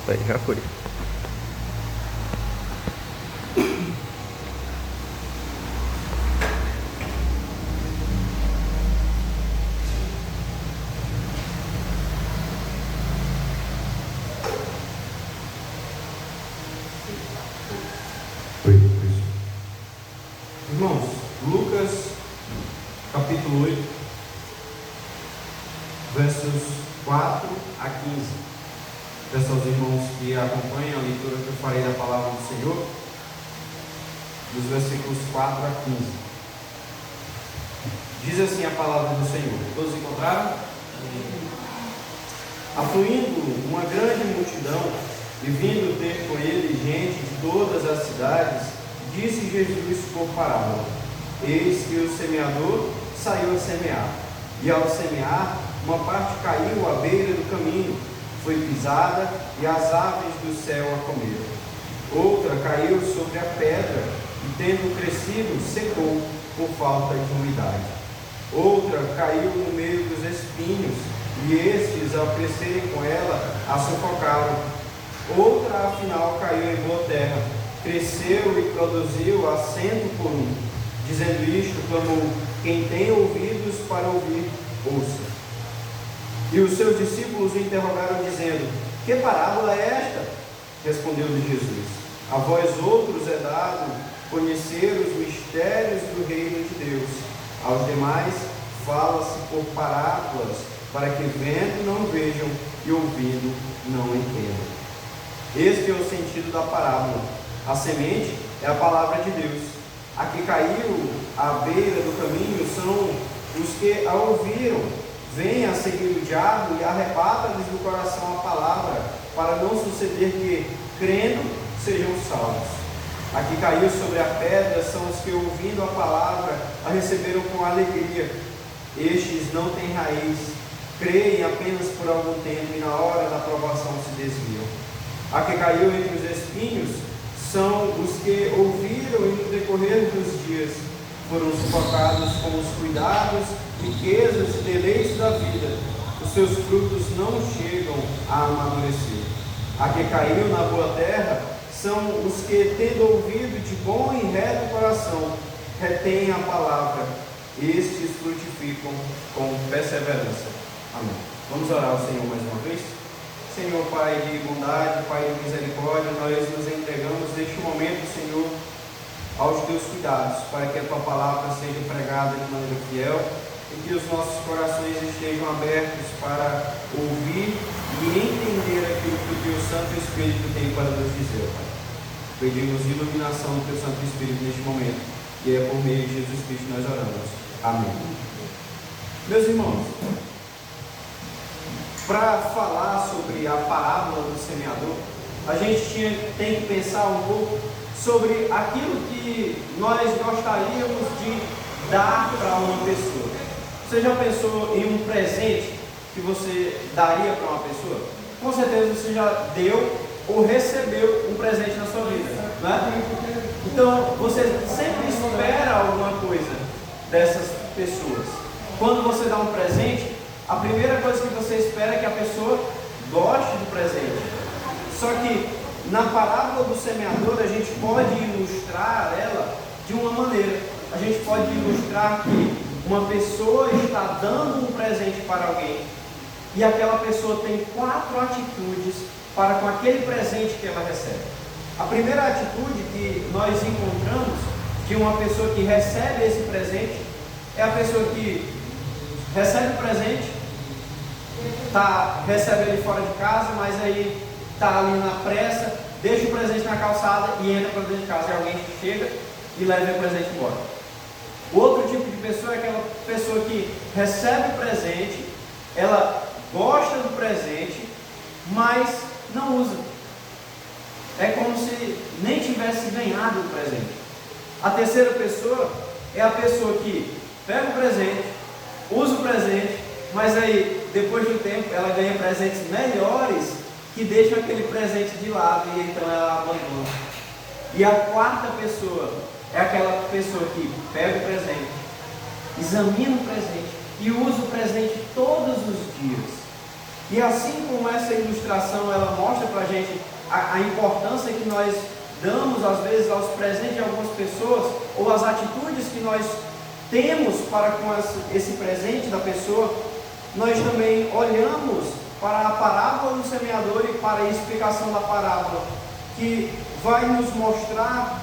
Aí, já foi. Irmãos, Lucas capítulo 8, versos 4 a 15. Peço aos irmãos que acompanhem a leitura que eu farei da palavra do Senhor, dos versículos 4 a 15. Diz assim a palavra do Senhor. Todos encontraram? Afluindo uma grande multidão e vindo ter com ele gente de todas as cidades, disse Jesus por parábola: Eis que o semeador saiu a semear, e ao semear, uma parte caiu à beira do caminho, foi pisada, e as aves do céu a comeram. Outra caiu sobre a pedra, e tendo crescido, secou por falta de umidade. Outra caiu no meio dos espinhos, e estes, ao crescerem com ela, a sufocaram. Outra, afinal, caiu em boa terra, cresceu e produziu a 100 por 1. Dizendo isto, clamou: Quem tem ouvidos para ouvir, ouça. E os seus discípulos o interrogaram, dizendo: Que parábola é esta? Respondeu-lhe Jesus: A vós outros é dado conhecer os mistérios do reino de Deus. Aos demais fala-se por parábolas, para que vendo não vejam e ouvindo não entendam. Este é o sentido da parábola. A semente é a palavra de Deus. A que caiu à beira do caminho são os que a ouviram, vêm a seguir o diabo e arrebata-lhes do coração a palavra, para não suceder que, crendo, sejam salvos. A que caiu sobre a pedra são os que, ouvindo a palavra, a receberam com alegria. Estes não têm raiz, creem apenas por algum tempo e na hora da provação se desviam. A que caiu entre os espinhos são os que ouviram e no decorrer dos dias foram sufocados com os cuidados, riquezas e deleites da vida. Os seus frutos não chegam a amadurecer. A que caiu na boa terra são os que, tendo ouvido de bom e reto coração, retêm a palavra. Estes frutificam com perseverança. Amém. Vamos orar ao Senhor mais uma vez? Senhor, Pai de bondade, Pai de misericórdia, nós nos entregamos neste momento, Senhor, aos teus cuidados, para que a tua palavra seja pregada de maneira fiel e que os nossos corações estejam abertos para ouvir e entender aquilo que o teu Santo Espírito tem para nos dizer, Pai. Pedimos iluminação do teu Santo Espírito neste momento, e é por meio de Jesus Cristo que nós oramos. Amém. Meus irmãos, para falar sobre a parábola do semeador, a gente tem que pensar um pouco sobre aquilo que nós gostaríamos de dar para uma pessoa. Você já pensou em um presente que você daria para uma pessoa? Com certeza você já deu ou recebeu um presente na sua vida, não é? Então você sempre espera alguma coisa dessas pessoas. Quando você dá um presente, a primeira coisa que você espera é que a pessoa goste do presente. Só que na parábola do semeador a gente pode ilustrar ela de uma maneira. A gente pode ilustrar que uma pessoa está dando um presente para alguém e aquela pessoa tem 4 atitudes para com aquele presente que ela recebe. A primeira atitude que nós encontramos de uma pessoa que recebe esse presente é a pessoa que recebe o presente, recebe ele fora de casa, mas aí está ali na pressa, deixa o presente na calçada e entra para dentro de casa. E alguém chega e leva o presente embora. O outro tipo de pessoa é aquela pessoa que recebe o presente, ela gosta do presente, mas não usa. É como se nem tivesse ganhado o presente. A terceira pessoa é a pessoa que pega o presente, usa o presente, mas aí, depois de um tempo, ela ganha presentes melhores que deixam aquele presente de lado e então ela abandona. E a quarta pessoa é aquela pessoa que pega o presente, examina o presente e usa o presente todos os dias. E assim como essa ilustração ela mostra para a gente a importância que nós damos às vezes aos presentes de algumas pessoas, ou as atitudes que nós temos para com esse presente da pessoa, nós também olhamos para a parábola do semeador e para a explicação da parábola, que vai nos mostrar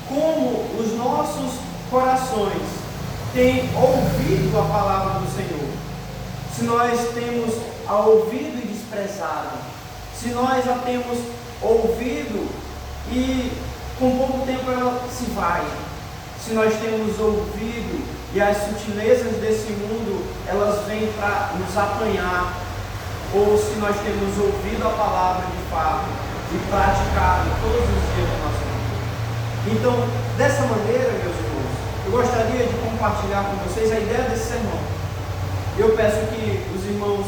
como os nossos corações têm ouvido a palavra do Senhor. Se nós temos a ouvido e desprezado, se nós a temos ouvido e com pouco tempo ela se vai, se nós temos ouvido e as sutilezas desse mundo elas vêm para nos apanhar, ou se nós temos ouvido a palavra de fato e praticado todos os dias da nossa vida. Então, dessa maneira, meus irmãos, eu gostaria de compartilhar com vocês a ideia desse sermão. Eu peço que os irmãos,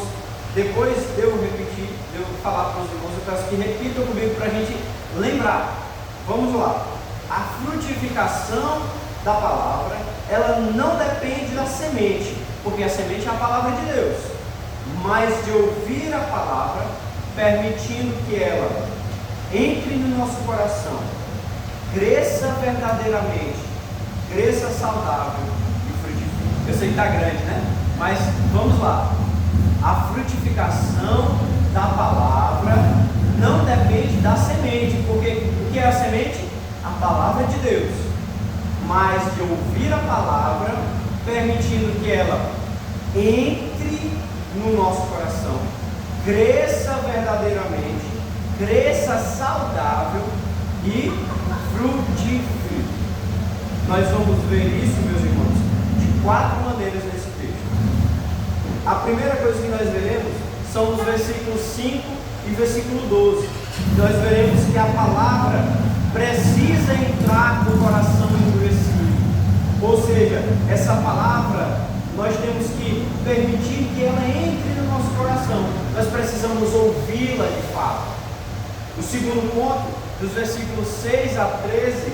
depois de eu repetir, de eu falar para os irmãos, eu peço que repitam comigo para a gente lembrar. Vamos lá. A frutificação da palavra, ela não depende da semente, porque a semente é a palavra de Deus, mas de ouvir a palavra, permitindo que ela entre no nosso coração, cresça verdadeiramente, cresça saudável e frutifique. Eu sei que está grande, né? Mas vamos lá. A frutificação da palavra não depende da semente, porque o que é a semente? A palavra de Deus. Mas de ouvir a palavra, permitindo que ela entre no nosso coração, cresça verdadeiramente, cresça saudável e frutifique. Nós vamos ver isso, meus irmãos, de 4 maneiras nesse texto. A primeira coisa que nós veremos são os versículos 5 e versículo 12. Nós veremos que a palavra precisa entrar no coração endurecido. Ou seja, essa palavra nós temos que permitir que ela entre no nosso coração. Nós precisamos ouvi-la de fato. O segundo ponto, dos versículos 6 a 13,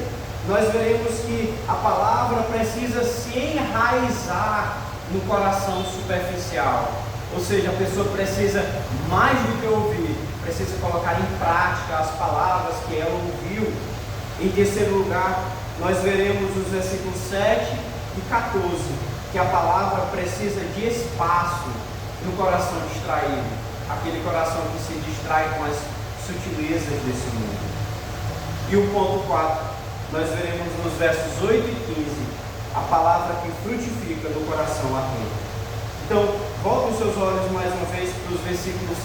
nós veremos que a palavra precisa se enraizar no coração superficial. Ou seja, a pessoa precisa, mais do que ouvir, precisa colocar em prática as palavras que ela ouviu. Em terceiro lugar, nós veremos os versículos 7 e 14, que a palavra precisa de espaço no coração distraído, aquele coração que se distrai com as sutilezas desse mundo. E o ponto 4, nós veremos nos versos 8 e 15, a palavra que frutifica no coração atento. Então, voltem os seus olhos mais uma vez para os versículos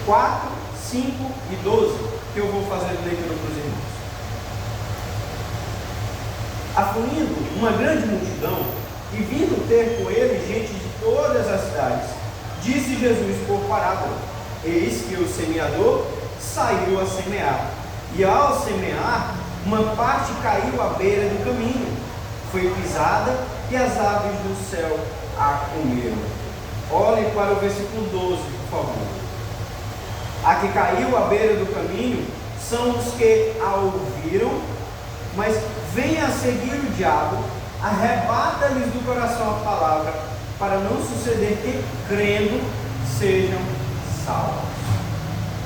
4, 5 e 12, que eu vou fazer leitura para os irmãos. Afluindo uma grande multidão, e vindo ter com ele gente de todas as cidades, disse Jesus por parábola: eis que o semeador saiu a semear, e ao semear, uma parte caiu à beira do caminho, foi pisada, e as aves do céu a comeram. Olhem para o versículo 12, por favor. A que caiu à beira do caminho são os que a ouviram, mas vem a seguir o diabo, arrebata-lhes do coração a palavra, para não suceder que, crendo, sejam salvos.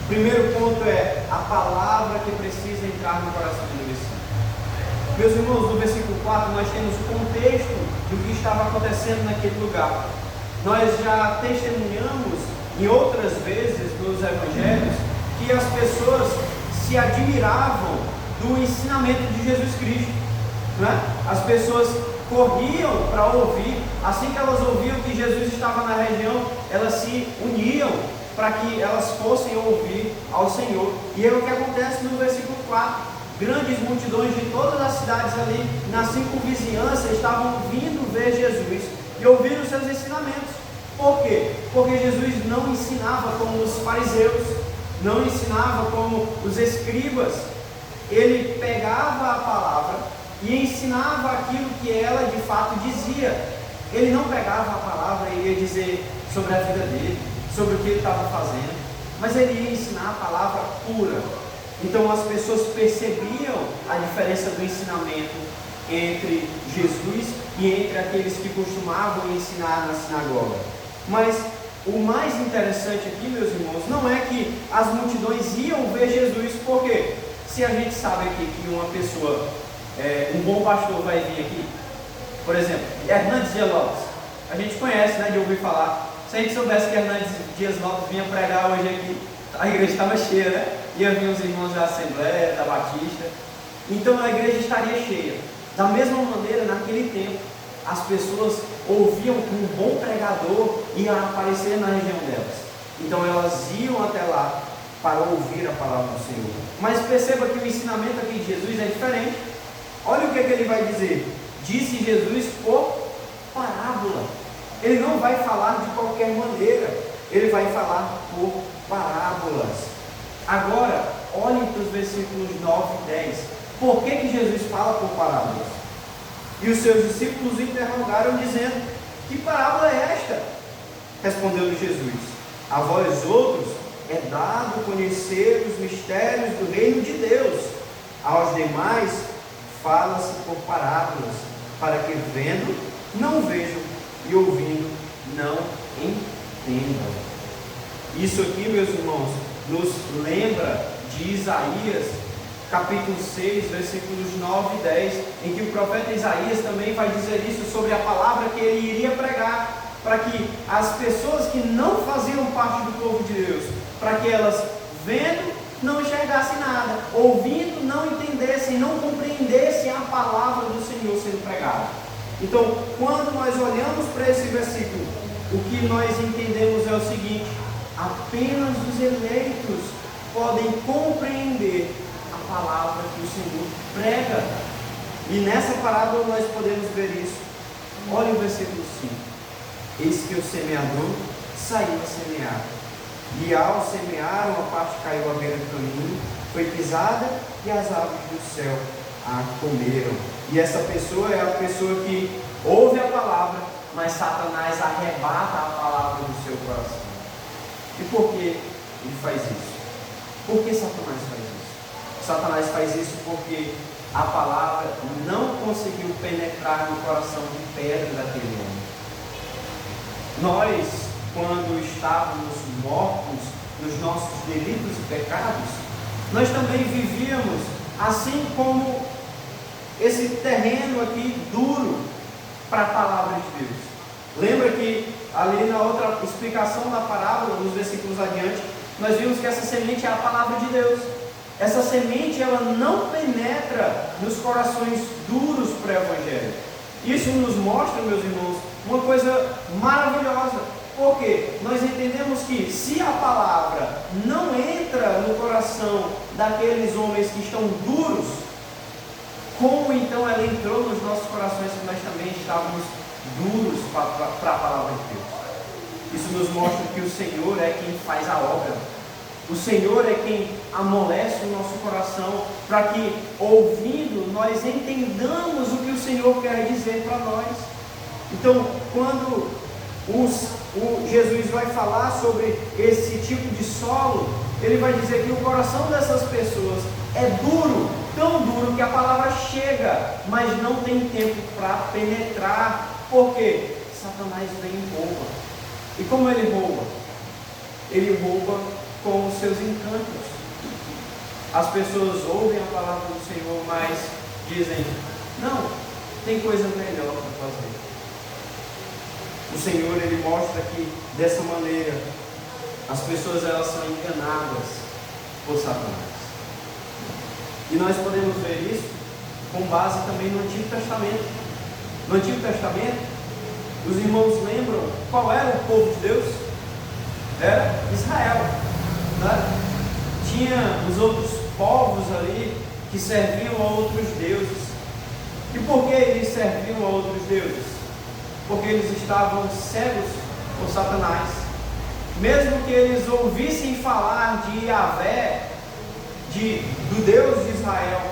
O primeiro ponto é a palavra que precisa entrar no coração do endurecido. Meus irmãos, no versículo 4 nós temos o contexto do que estava acontecendo naquele lugar. Nós já testemunhamos em outras vezes nos evangelhos que as pessoas se admiravam do ensinamento de Jesus Cristo, né? As pessoas corriam para ouvir. Assim que elas ouviam que Jesus estava na região, elas se uniam para que elas fossem ouvir ao Senhor. E é o que acontece no versículo 4. Grandes multidões de todas as cidades ali na circunvizinhança estavam vindo ver Jesus e ouvir os seus ensinamentos. Por quê? Porque Jesus não ensinava como os fariseus, não ensinava como os escribas. Ele pegava a palavra e ensinava aquilo que ela de fato dizia. Ele não pegava a palavra e ia dizer sobre a vida dele, sobre o que ele estava fazendo, mas ele ia ensinar a palavra pura. Então as pessoas percebiam a diferença do ensinamento entre Jesus e entre aqueles que costumavam ensinar na sinagoga. Mas o mais interessante aqui, meus irmãos, não é que as multidões iam ver Jesus, porque se a gente sabe aqui que uma pessoa, um bom pastor vai vir aqui, por exemplo, Hernandes Dias Lopes, a gente conhece, né, de ouvir falar. Se a gente soubesse que Hernandes Dias Lopes vinha pregar hoje aqui, a igreja estava cheia, né? Ia vir os irmãos da Assembleia, da Batista, então a igreja estaria cheia. Da mesma maneira, naquele tempo, as pessoas ouviam que um bom pregador ia aparecer na região delas. Então elas iam até lá para ouvir a palavra do Senhor. Mas perceba que o ensinamento aqui de Jesus é diferente. Olha o que ele vai dizer. Disse Jesus por parábola. Ele não vai falar de qualquer maneira. Ele vai falar por parábolas. Agora, olhem para os versículos 9 e 10. Por que Jesus fala por parábolas? E os seus discípulos interrogaram, dizendo: que parábola é esta? Respondeu-lhe Jesus: a vós outros é dado conhecer os mistérios do reino de Deus. Aos demais fala-se por parábolas, para que vendo, não vejam, e ouvindo, não entendam. Isso aqui, meus irmãos, nos lembra de Isaías, capítulo 6, versículos 9 e 10, em que o profeta Isaías também vai dizer isso sobre a palavra que ele iria pregar, para que as pessoas que não faziam parte do povo de Deus, para que elas, vendo, não enxergassem nada, ouvindo, não entendessem, não compreendessem a palavra do Senhor sendo pregada. Então, quando nós olhamos para esse versículo, o que nós entendemos é o seguinte: apenas os eleitos podem compreender a palavra que o Senhor prega. E nessa parábola nós podemos ver isso. Olha o versículo 5. Eis que o semeador saiu a semear. E ao semear, uma parte caiu à beira do caminho, foi pisada, e as aves do céu a comeram. E essa pessoa é a pessoa que ouve a palavra, mas Satanás arrebata a palavra do seu coração. E por que ele faz isso? Por que Satanás faz isso? Satanás faz isso porque a palavra não conseguiu penetrar no coração de pedra daquele homem. Nós, quando estávamos mortos nos nossos delitos e pecados, nós também vivíamos assim como esse terreno aqui duro para a palavra de Deus. Lembra que ali na outra explicação da parábola, nos versículos adiante, nós vimos que essa semente é a palavra de Deus. Essa semente, ela não penetra nos corações duros para o Evangelho. Isso nos mostra, meus irmãos, uma coisa maravilhosa. Porque nós entendemos que se a palavra não entra no coração daqueles homens que estão duros, como então ela entrou nos nossos corações que nós também estávamos duros para a palavra de Deus? Isso nos mostra que o Senhor é quem faz a obra. O Senhor é quem amolece o nosso coração, para que, ouvindo, nós entendamos o que o Senhor quer dizer para nós. Então, quando Jesus vai falar sobre esse tipo de solo, ele vai dizer que o coração dessas pessoas é duro, tão duro que a palavra chega, mas não tem tempo para penetrar, porque Satanás vem e rouba. E como ele rouba? Ele rouba com os seus encantos. As pessoas ouvem a palavra do Senhor, mas dizem: não, tem coisa melhor para fazer. O Senhor, ele mostra que dessa maneira as pessoas, elas são enganadas por Satanás. E nós podemos ver isso com base também no Antigo Testamento. No Antigo Testamento, os irmãos lembram qual era o povo de Deus? Era Israel, né? Tinha os outros povos ali que serviam a outros deuses. E por que eles serviam a outros deuses? Porque eles estavam cegos por Satanás. Mesmo que eles ouvissem falar de Yahvé, do Deus de Israel,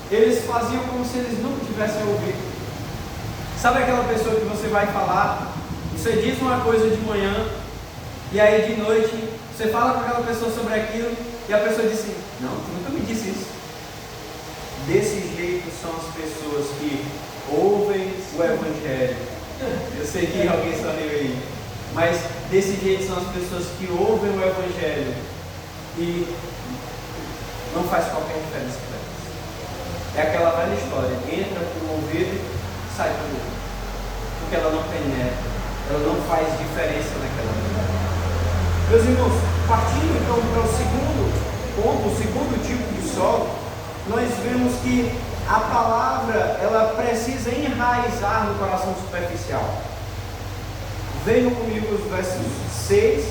eles faziam como se eles nunca tivessem ouvido. Sabe aquela pessoa que você vai falar, você diz uma coisa de manhã, e aí de noite você fala com aquela pessoa sobre aquilo, e a pessoa diz assim: não, tu nunca me disse isso. Desse jeito são as pessoas que ouvem o Evangelho. Eu sei que alguém sorriu aí. Mas desse jeito são as pessoas que ouvem o Evangelho e não faz qualquer diferença para elas. É aquela velha história, entra por um ouvido, sai pelo outro. Porque ela não penetra, ela não faz diferença naquela vida. Meus irmãos, partindo então para o segundo ponto, o segundo tipo de solo, nós vemos que a palavra, ela precisa enraizar no coração superficial. Vejam comigo os versos 6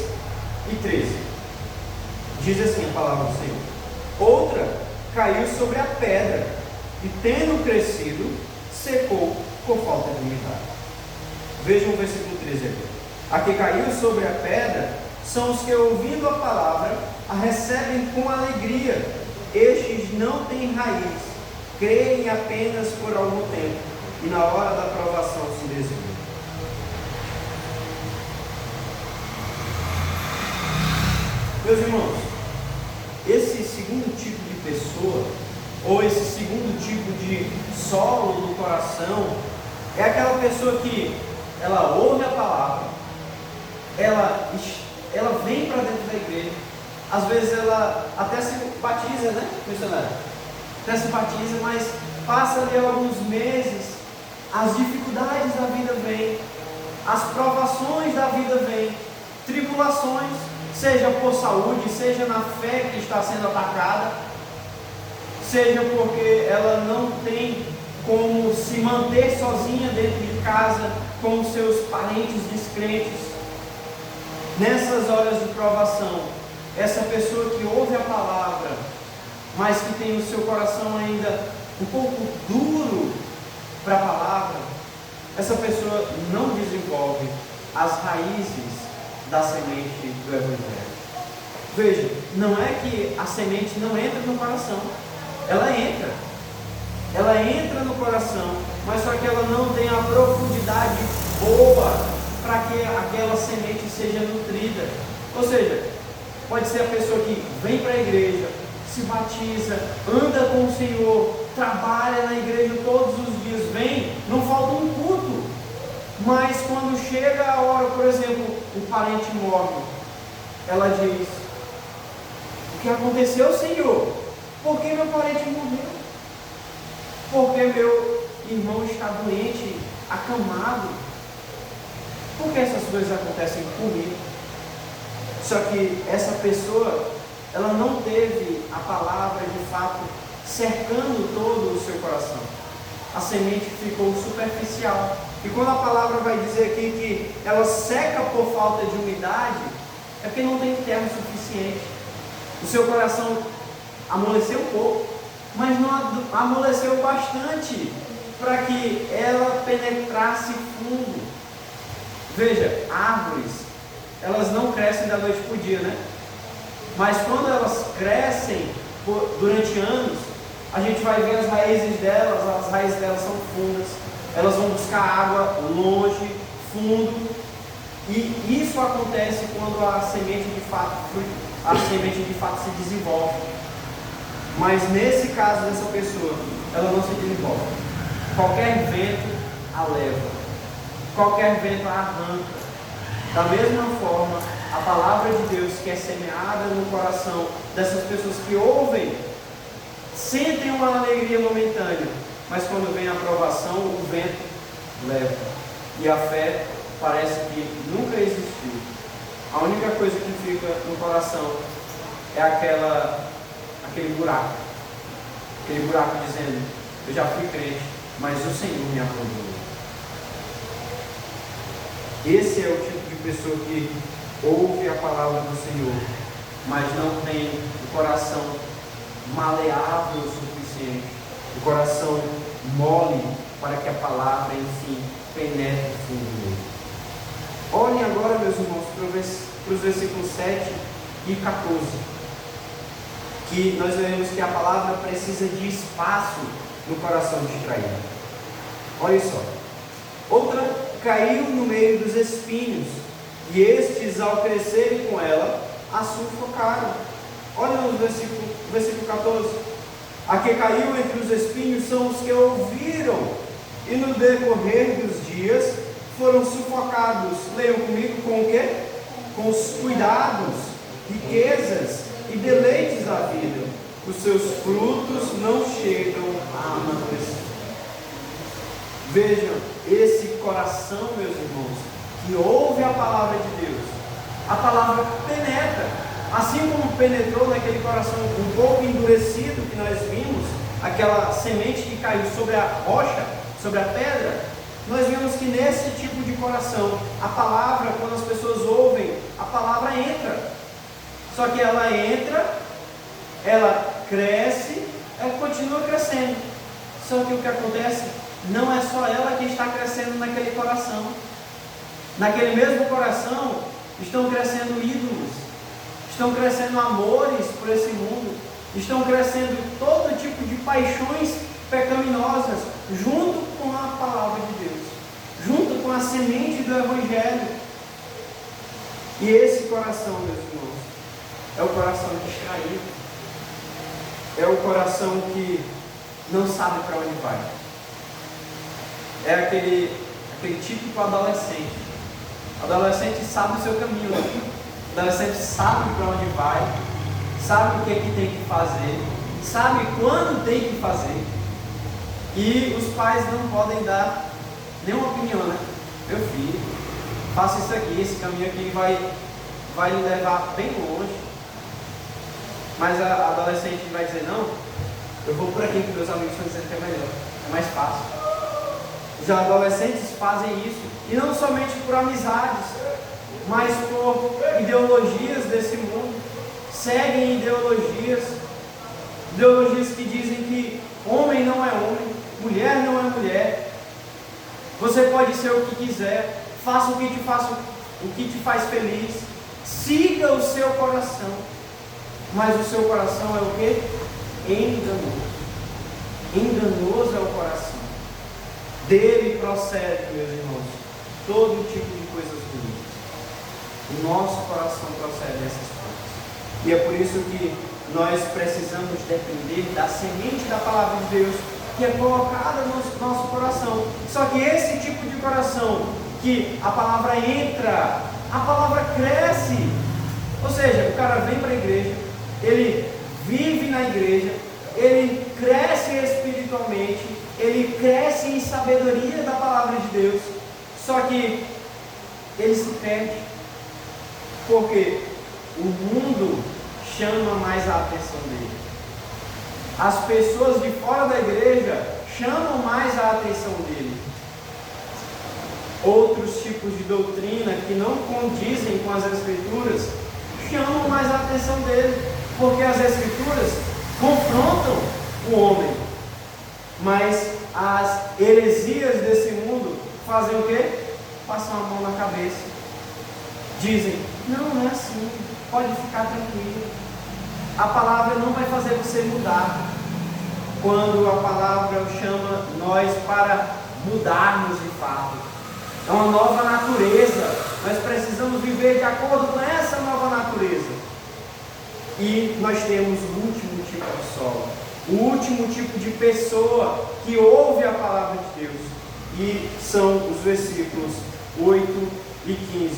e 13. Diz assim a palavra do Senhor: outra caiu sobre a pedra, e tendo crescido, secou por falta de umidade. Vejam o versículo 13 aqui. A que caiu sobre a pedra são os que, ouvindo a palavra, a recebem com alegria. Estes não têm raiz, creem apenas por algum tempo, e na hora da provação se desviam. Meus irmãos, esse segundo tipo de pessoa, ou esse segundo tipo de solo do coração, é aquela pessoa que ela ouve a palavra, ela vem para dentro da igreja, às vezes ela até se batiza, né, missionário? Até se batiza, mas passa ali alguns meses, as dificuldades da vida vêm, as provações da vida vêm, tribulações, seja por saúde, seja na fé que está sendo atacada, seja porque ela não tem como se manter sozinha dentro de casa com os seus parentes descrentes. Nessas horas de provação, essa pessoa que ouve a palavra, mas que tem o seu coração ainda um pouco duro para a palavra, essa pessoa não desenvolve as raízes da semente do Evangelho. Veja, não é que a semente não entra no coração, ela entra no coração, mas só que ela não tem a profundidade boa para que aquela semente seja nutrida. Ou seja, pode ser a pessoa que vem para a igreja, se batiza, anda com o Senhor, trabalha na igreja todos os dias, vem, não falta um culto, mas quando chega a hora, por exemplo, o parente morre, ela diz: o que aconteceu, Senhor? Por que meu parente morreu? Porque meu irmão está doente, acamado. Por que essas coisas acontecem comigo? Só que essa pessoa, ela não teve a palavra de fato cercando todo o seu coração. A semente ficou superficial. E quando a palavra vai dizer aqui que ela seca por falta de umidade, é porque não tem terra suficiente. O seu coração amoleceu um pouco, mas não amoleceu bastante para que ela penetrasse fundo. Veja, árvores, elas não crescem da noite para o dia, né? Mas quando elas crescem durante anos, a gente vai ver as raízes delas são fundas, elas vão buscar água longe, fundo, e isso acontece quando a semente de fato se desenvolve. Mas nesse caso dessa pessoa, ela não se desenvolve. Qualquer vento a leva, qualquer vento a arranca. Da mesma forma, a palavra de Deus que é semeada no coração dessas pessoas que ouvem, sentem uma alegria momentânea, mas quando vem a aprovação, o vento leva. E a fé parece que nunca existiu. A única coisa que fica no coração é aquele buraco dizendo: eu já fui crente, mas o Senhor me abandonou. Esse é o tipo de pessoa que ouve a palavra do Senhor, mas não tem o coração maleável o suficiente, o coração mole para que a palavra, enfim, penetre o fundo dele. Olhem agora, meus irmãos, para os versículos 7 e 14, que nós vemos que a palavra precisa de espaço no coração distraído. Olha só. Outra caiu no meio dos espinhos, e estes, ao crescerem com ela, a sufocaram. Olha no versículo 14. A que caiu entre os espinhos são os que ouviram, e no decorrer dos dias foram sufocados, leiam comigo, com o quê? Com os cuidados, riquezas e deleites da vida. Os seus frutos não chegam a amadurecer. Vejam, esse coração, meus irmãos, que ouve a palavra de Deus, a palavra penetra, assim como penetrou naquele coração um pouco endurecido que nós vimos, aquela semente que caiu sobre a rocha, sobre a pedra. Nós vimos que nesse tipo de coração, a palavra, quando as pessoas ouvem, a palavra entra. Só que ela entra, ela cresce, ela continua crescendo. Só que o que acontece, não é só ela que está crescendo naquele coração. Naquele mesmo coração, estão crescendo ídolos, estão crescendo amores por esse mundo, estão crescendo todo tipo de paixões pecaminosas, junto com a palavra de Deus, junto com a semente do Evangelho. E esse coração, meus irmãos, é o coração distraído, é o coração que não sabe para onde vai. É aquele típico adolescente. O adolescente sabe o seu caminho, o adolescente sabe para onde vai, sabe o que tem que fazer, sabe quando tem que fazer. E os pais não podem dar nenhuma opinião, né? Meu filho, faça isso aqui, esse caminho aqui vai lhe levar bem longe. Mas a adolescente vai dizer, não, eu vou por aqui que meus amigos estão dizendo que é melhor, é mais fácil. Os adolescentes fazem isso, e não somente por amizades, mas por ideologias desse mundo. Seguem ideologias que dizem que homem não é homem, mulher não é mulher. Você pode ser o que quiser, faça o que te faz feliz, siga o seu coração. Mas o seu coração é o quê? Enganoso. Enganoso é o coração. Dele procede, meus irmãos, todo tipo de coisas ruins. O nosso coração procede dessas coisas. E é por isso que nós precisamos depender da semente da palavra de Deus, que é colocada no nosso coração. Só que esse tipo de coração, que a palavra entra, a palavra cresce. Ou seja, o cara vem para a igreja, ele vive na igreja, ele cresce espiritualmente, ele cresce em sabedoria da palavra de Deus, só que ele se perde, porque o mundo chama mais a atenção dele. As pessoas de fora da igreja chamam mais a atenção dele. Outros tipos de doutrina que não condizem com as Escrituras chamam mais a atenção dele, porque as Escrituras confrontam o homem, mas as heresias desse mundo fazem o quê? Passam a mão na cabeça, dizem, não é assim, pode ficar tranquilo, a palavra não vai fazer você mudar. Quando a palavra chama nós para mudarmos de fato, é uma nova natureza, nós precisamos viver de acordo com essa nova natureza. E nós temos o último tipo de solo, o último tipo de pessoa que ouve a palavra de Deus, e são os versículos 8 e 15,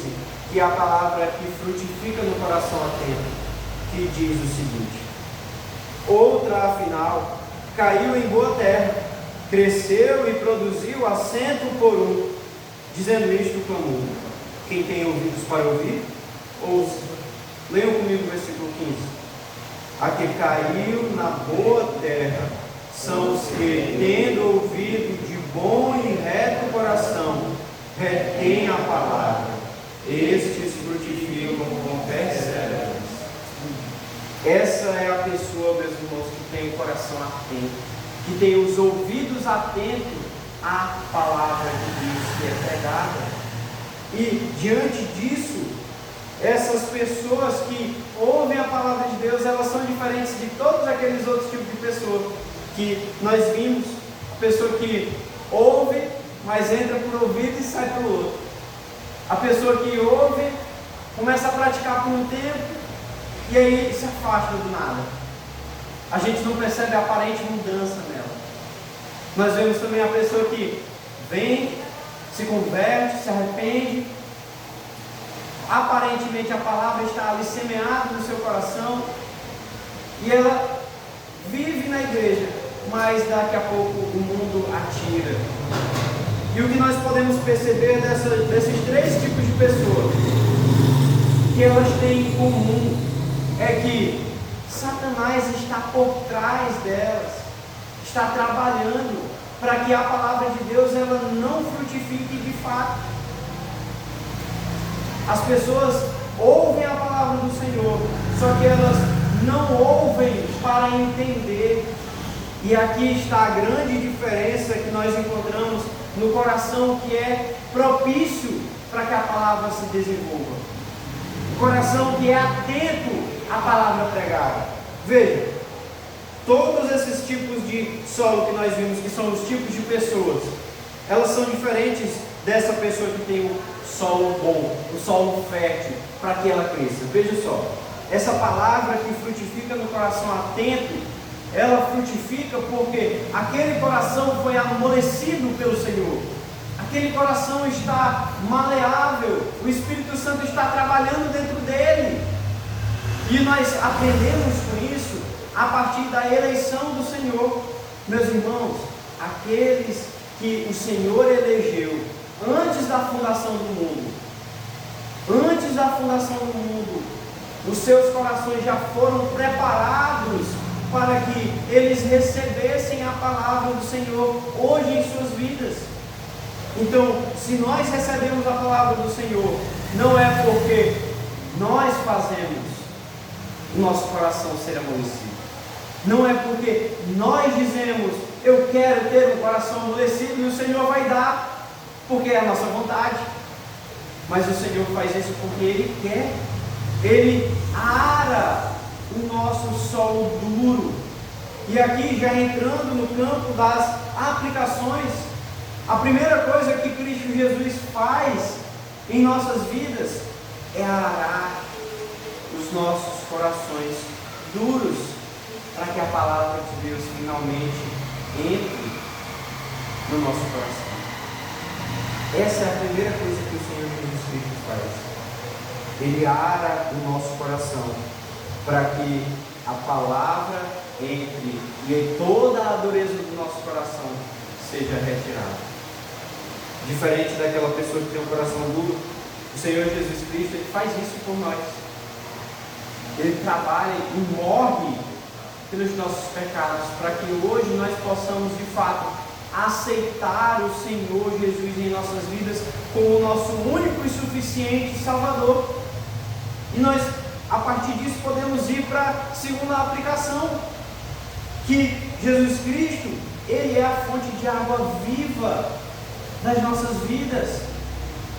que é a palavra que frutifica no coração atento, que diz o seguinte: outra, afinal, caiu em boa terra, cresceu e produziu a 100 por um. Dizendo isto, clamou. Quem tem ouvidos para ouvir, ouça. Leiam comigo o versículo 15. A que caiu na boa terra são os que, tendo ouvido de bom e reto coração, retêm a palavra. Estes frutificam com perseverança. Essa é a pessoa, meus irmãos, que tem o coração atento, que tem os ouvidos atentos à palavra de Deus que é pregada. E diante disso, essas pessoas que ouvem a palavra de Deus, elas são diferentes de todos aqueles outros tipos de pessoa que nós vimos. A pessoa que ouve, mas entra por ouvido e sai pelo outro. A pessoa que ouve, começa a praticar por um tempo e aí se afasta do nada. A gente não percebe a aparente mudança nela. Nós vemos também a pessoa que vem, se converte, se arrepende. Aparentemente a palavra está ali semeada no seu coração e ela vive na igreja, mas daqui a pouco o mundo a tira. E o que nós podemos perceber desses três tipos de pessoas, que elas têm em comum, é que Satanás está por trás delas, está trabalhando para que a palavra de Deus ela não frutifique de fato. As pessoas ouvem a palavra do Senhor, só que elas não ouvem para entender. E aqui está a grande diferença que nós encontramos no coração que é propício para que a palavra se desenvolva. O coração que é atento à palavra pregada. Veja, todos esses tipos de solo que nós vimos, que são os tipos de pessoas, elas são diferentes dessa pessoa que tem o solo bom, o solo fértil, para que ela cresça. Veja só, essa palavra que frutifica no coração atento, ela frutifica porque aquele coração foi amolecido pelo Senhor. Aquele coração está maleável, o Espírito Santo está trabalhando dentro dele. E nós aprendemos com isso a partir da eleição do Senhor. Meus irmãos, aqueles que o Senhor elegeu antes da fundação do mundo, os seus corações já foram preparados para que eles recebessem a palavra do Senhor hoje em suas vidas. Então, se nós recebemos a palavra do Senhor, não é porque nós fazemos o nosso coração ser amolecido. Não é porque nós dizemos, eu quero ter um coração amolecido e o Senhor vai dar, porque é a nossa vontade. Mas o Senhor faz isso porque Ele quer. Ele ara o nosso solo duro. E aqui, já entrando no campo das aplicações, a primeira coisa que Cristo Jesus faz em nossas vidas é arar os nossos corações duros, para que a palavra de Deus finalmente entre no nosso coração. Essa é a primeira coisa que o Senhor Jesus Cristo faz. Ele ara o nosso coração, para que a palavra entre e toda a dureza do nosso coração seja retirada. Diferente daquela pessoa que tem um coração duro, o Senhor Jesus Cristo Ele faz isso por nós. Ele trabalha e morre pelos nossos pecados, para que hoje nós possamos de fato aceitar o Senhor Jesus em nossas vidas como o nosso único e suficiente Salvador. E nós, a partir disso, podemos ir para a segunda aplicação, que Jesus Cristo, Ele é a fonte de água viva das nossas vidas.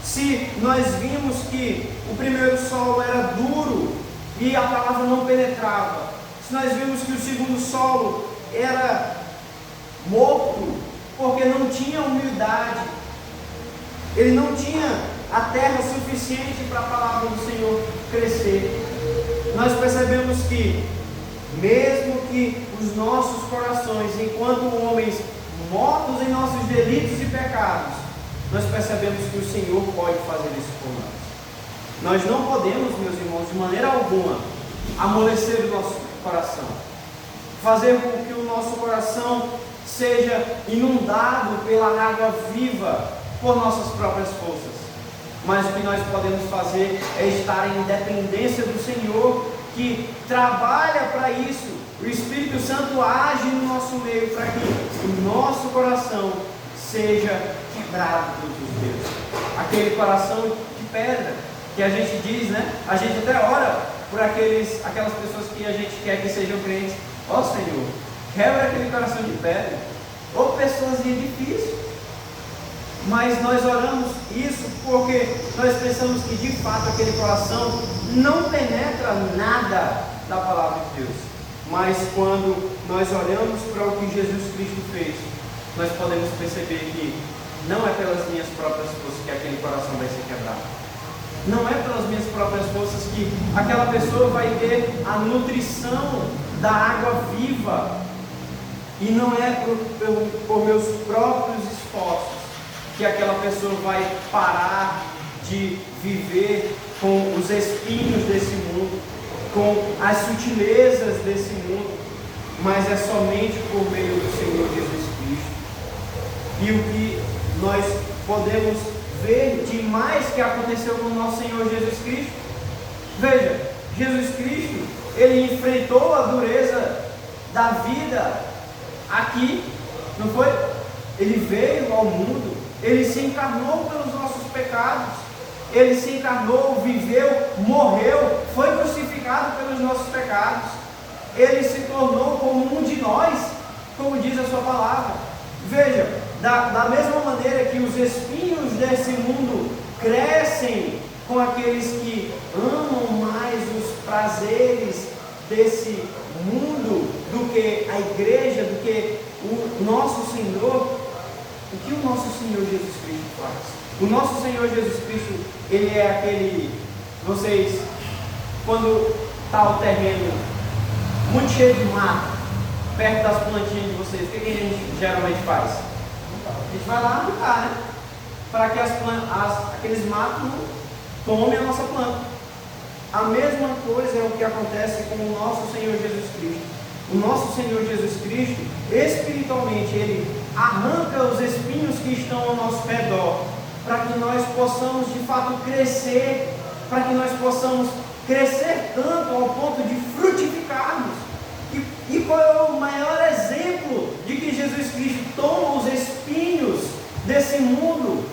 Se nós vimos que o primeiro solo era duro e a palavra não penetrava, se nós vimos que o segundo solo era morto, porque não tinha humildade, ele não tinha a terra suficiente para a palavra do Senhor crescer, nós percebemos que, mesmo que os nossos corações, enquanto homens mortos em nossos delitos e pecados, nós percebemos que o Senhor pode fazer isso por nós. Nós não podemos, meus irmãos, de maneira alguma, amolecer o nosso coração, fazer com que o nosso coração seja inundado pela água viva por nossas próprias forças. Mas o que nós podemos fazer é estar em dependência do Senhor, que trabalha para isso. O Espírito Santo age no nosso meio para que o nosso coração seja quebrado por Deus. Aquele coração de pedra que a gente diz, né? A gente até ora por aquelas pessoas que a gente quer que sejam crentes. Ó Senhor, quebra aquele coração de pedra. Ou pessoas difíceis. Mas nós oramos isso porque nós pensamos que de fato aquele coração não penetra nada da palavra de Deus. Mas quando nós olhamos para o que Jesus Cristo fez, nós podemos perceber que não é pelas minhas próprias forças que aquele coração vai ser quebrado. Não é pelas minhas próprias forças que aquela pessoa vai ter a nutrição da água viva. E não é por meus próprios esforços. que aquela pessoa vai parar de viver com os espinhos desse mundo, com as sutilezas desse mundo, mas é somente por meio do Senhor Jesus Cristo. E o que nós podemos ver de mais que aconteceu com o nosso Senhor Jesus Cristo? Veja, Jesus Cristo, ele enfrentou a dureza da vida aqui, não foi? Ele veio ao mundo, ele se encarnou pelos nossos pecados, ele se encarnou, viveu, morreu, foi crucificado pelos nossos pecados, ele se tornou como um de nós, como diz a sua palavra. Veja, da mesma maneira que os espinhos desse mundo crescem com aqueles que amam mais os prazeres desse mundo do que a igreja, do que o nosso Senhor, o que o nosso Senhor Jesus Cristo faz? O nosso Senhor Jesus Cristo, ele é aquele, vocês, quando está o terreno muito cheio de mato, perto das plantinhas de vocês, o que a gente geralmente faz? A gente vai lá arrancar, né? Para que aqueles matos não tomem a nossa planta. A mesma coisa é o que acontece com o nosso Senhor Jesus Cristo. O nosso Senhor Jesus Cristo, espiritualmente, ele arranca os espinhos que estão ao nosso redor, para que nós possamos de fato crescer, para que nós possamos crescer tanto ao ponto de frutificarmos. E qual é o maior exemplo de que Jesus Cristo toma os espinhos desse mundo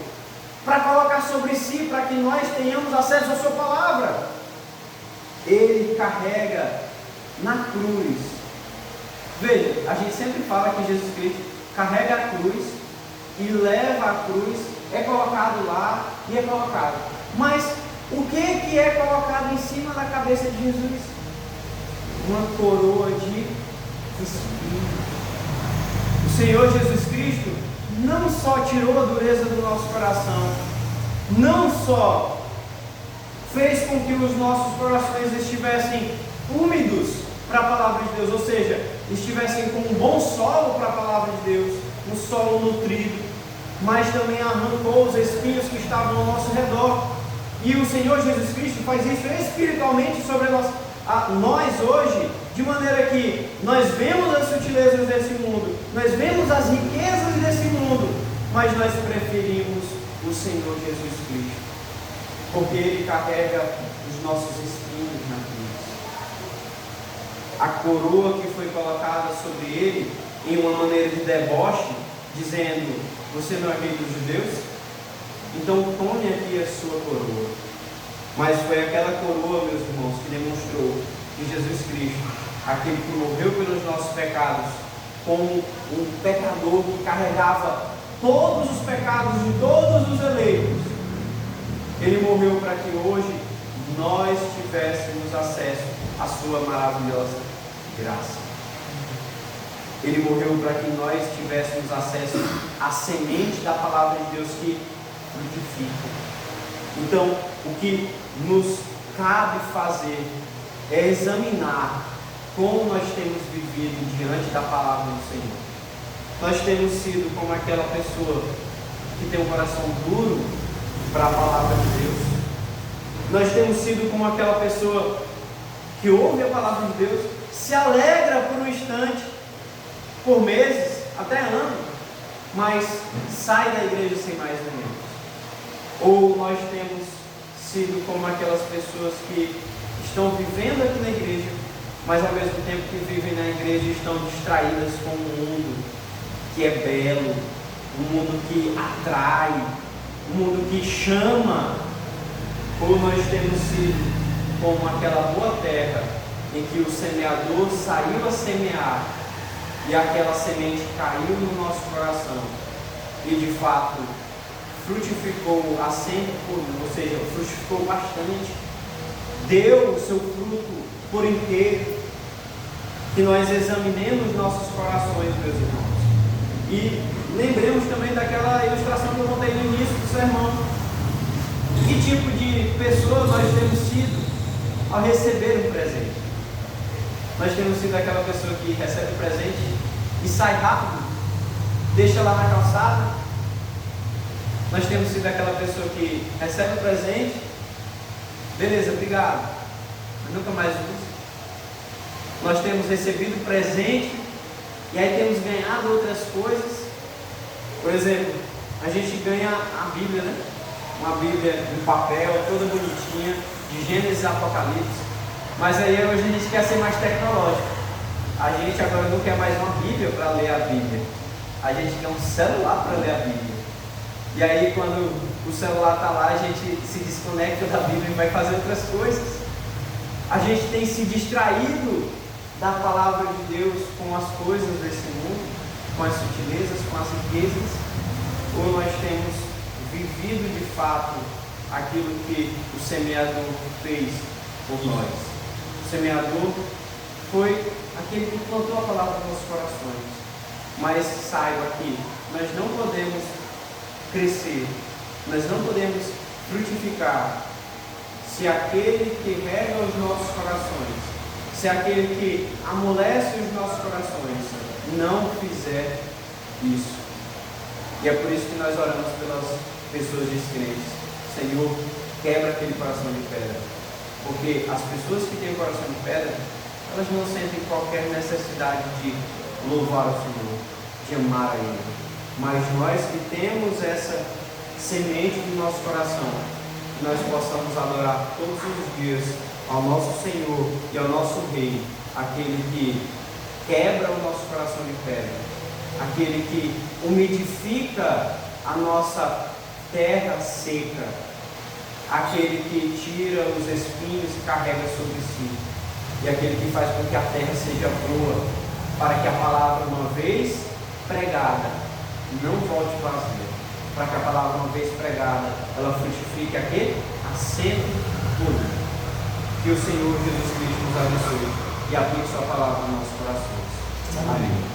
para colocar sobre si, para que nós tenhamos acesso à sua palavra? Ele carrega na cruz. Veja, a gente sempre fala que Jesus Cristo carrega a cruz e leva a cruz, é colocado lá e é colocado. Mas o que é colocado em cima da cabeça de Jesus? Uma coroa de espinhos. O Senhor Jesus Cristo não só tirou a dureza do nosso coração, não só fez com que os nossos corações estivessem úmidos para a palavra de Deus, ou seja, estivessem com um bom solo para a palavra de Deus, um solo nutrido, mas também arrancou os espinhos que estavam ao nosso redor. E o Senhor Jesus Cristo faz isso espiritualmente sobre nós hoje, de maneira que nós vemos as sutilezas desse mundo, nós vemos as riquezas desse mundo, mas nós preferimos o Senhor Jesus Cristo, porque Ele carrega os nossos espinhos na cruz. A coroa que foi colocada sobre Ele, em uma maneira de deboche, dizendo: você não é rei dos judeus? Então tome aqui a sua coroa. Mas foi aquela coroa, meus irmãos, que demonstrou que Jesus Cristo, aquele que morreu pelos nossos pecados, como um pecador que carregava todos os pecados de todos os eleitos, Ele morreu para que hoje nós tivéssemos acesso à sua maravilhosa graça. Ele morreu para que nós tivéssemos acesso à semente da palavra de Deus que frutifica. Então, o que nos cabe fazer é examinar como nós temos vivido diante da palavra do Senhor. Nós temos sido como aquela pessoa que tem um coração duro para a palavra de Deus. Nós temos sido como aquela pessoa que ouve a palavra de Deus, se alegra por um instante, por meses, até anos, mas sai da igreja sem mais nem menos. Ou nós temos sido como aquelas pessoas que estão vivendo aqui na igreja, mas ao mesmo tempo que vivem na igreja estão distraídas com um mundo que é belo, um mundo que atrai, um mundo que chama. Ou nós temos sido como aquela boa terra em que o semeador saiu a semear e aquela semente caiu no nosso coração e de fato frutificou a 100 por um, ou seja, frutificou bastante, deu o seu fruto por inteiro. Que nós examinemos nossos corações, meus irmãos, e lembremos também daquela ilustração que eu contei no início do sermão. Que tipo de pessoa nós temos sido ao receber um presente? Nós temos sido aquela pessoa que recebe o presente e sai rápido, deixa lá na calçada, Nós temos sido aquela pessoa que recebe o presente, beleza, obrigado, mas nunca mais usa. Nós temos recebido presente e aí temos ganhado outras coisas. Por exemplo, a gente ganha a Bíblia, né? Uma Bíblia em papel, toda bonitinha, de Gênesis a Apocalipse. Mas aí hoje a gente quer ser mais tecnológico. A gente agora não quer mais uma Bíblia para ler a Bíblia. A gente quer um celular para ler a Bíblia. E aí quando o celular está lá, a gente se desconecta da Bíblia e vai fazer outras coisas. A gente tem se distraído da palavra de Deus com as coisas desse mundo, com as sutilezas, com as riquezas, ou nós temos vivido de fato aquilo que o semeador fez por nós. O semeador foi aquele que plantou a palavra nos nossos corações. Mas saiba que nós não podemos crescer, nós não podemos frutificar se aquele que rega os nossos corações, se aquele que amolece os nossos corações não fizer isso. E é por isso que nós oramos pelas pessoas descrentes. Senhor, quebra aquele coração de pedra. Porque as pessoas que têm o coração de pedra, elas não sentem qualquer necessidade de louvar o Senhor, de amar a Ele. Mas nós que temos essa semente no nosso coração, que nós possamos adorar todos os dias ao nosso Senhor e ao nosso Rei, aquele que quebra o nosso coração de pedra, aquele que umidifica a nossa terra seca, aquele que tira os espinhos e carrega sobre si, e aquele que faz com que a terra seja boa, para que a palavra, uma vez pregada, não volte vazia, para que a palavra, uma vez pregada, ela frutifique aqui a 100 por um. Que o Senhor Jesus Cristo nos abençoe e aplique sua palavra nos nossos corações. Amém.